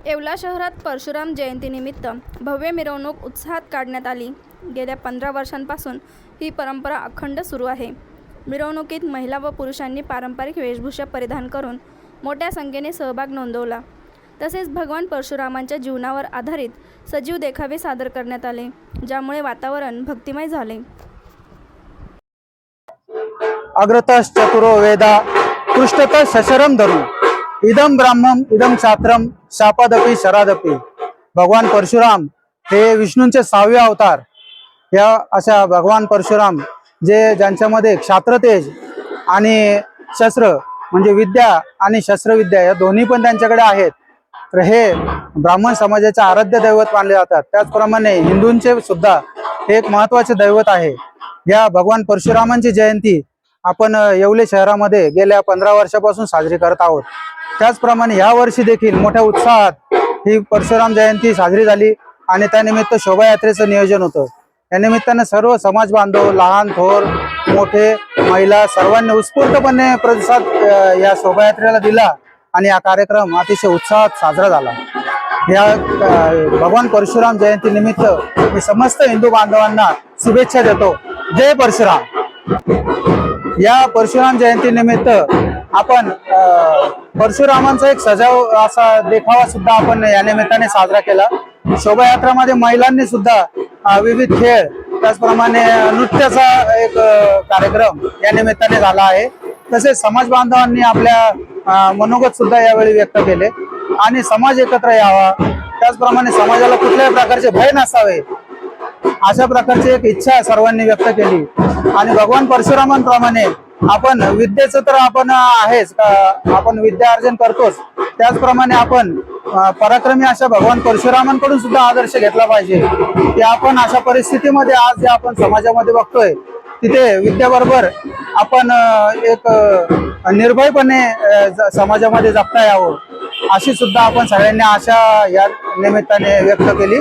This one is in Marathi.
येवला शहरात परशुराम जयंतीनिमित्त भव्य मिरवणूक उत्साहात काढण्यात आली। गेल्या 15 वर्षांपासून ही परंपरा अखंड सुरू आहे। मिरवणुकीत महिला व पुरुषांनी पारंपरिक वेशभूषा परिधान करून मोठ्या संख्येने सहभाग नोंदवला। तसेच भगवान परशुरामांच्या जीवनावर आधारित सजीव देखावे सादर करण्यात आले, ज्यामुळे वातावरण भक्तिमय झाले। अग्रतश् चतुरो वेदा पृष्ठतः शशरम धरू इदम ब्राह्मम इदम क्षात्रम शापादपी शरादपी। भगवान परशुराम हे विष्णूंचे 6वे अवतार। या अशा भगवान परशुराम ज्यांच्यामध्ये क्षात्रतेज आणि शस्त्र म्हणजे विद्या आणि शस्त्रविद्या या दोन्ही पण त्यांच्याकडे आहेत, तर हे ब्राह्मण समाजाचे आराध्य दैवत मानले जातात। त्याचप्रमाणे हिंदूंचे सुद्धा हे एक महत्त्वाचे दैवत आहे। या भगवान परशुरामांची जयंती आपण येवले शहरामध्ये गेल्या 15 वर्षापासून साजरी करत आहोत। त्याचप्रमाणे या वर्षी देखील मोठ्या उत्साहात ही परशुराम जयंती साजरी झाली आणि त्यानिमित्त शोभायात्रेचं नियोजन होतं। या निमित्ताने सर्व समाज बांधव, लहान थोर मोठे महिला सर्वांनी उत्स्फूर्तपणे प्रतिसाद या शोभायात्रेला दिला आणि हा कार्यक्रम अतिशय उत्साहात साजरा झाला। या भगवान परशुराम जयंती निमित्त मी समस्त हिंदू बांधवांना शुभेच्छा देतो। जय परशुराम। या परशुराम जयंती निमित्त आपण परशुरामांचा एक सजाव असा देखावा सुद्धा आपण या निमित्ताने साजरा केला। शोभायात्रामध्ये महिलांनी सुद्धा विविध खेळ त्याचप्रमाणे नृत्याचा एक कार्यक्रम या निमित्ताने झाला आहे। तसेच समाज बांधवांनी आपल्या मनोगत सुद्धा यावेळी व्यक्त केले आणि समाज एकत्र यावा, त्याचप्रमाणे समाजाला कुठल्याही प्रकारचे भय नसावे अशा प्रकारची एक इच्छा सर्वांनी व्यक्त केली। आणि भगवान परशुरामांप्रमाणे आपण विद्येचं तर आपण आहेच, आपण विद्या अर्जन करतोच, त्याचप्रमाणे आपण पराक्रमी अशा भगवान परशुरामांकडून सुद्धा आदर्श घेतला पाहिजे की आपण अशा परिस्थितीमध्ये आज जे आपण समाजामध्ये बघतोय तिथे विद्याबरोबर आपण एक निर्भयपणे समाजामध्ये जगता यावं अशी सुद्धा आपण सगळ्यांनी आशा या निमित्ताने व्यक्त केली।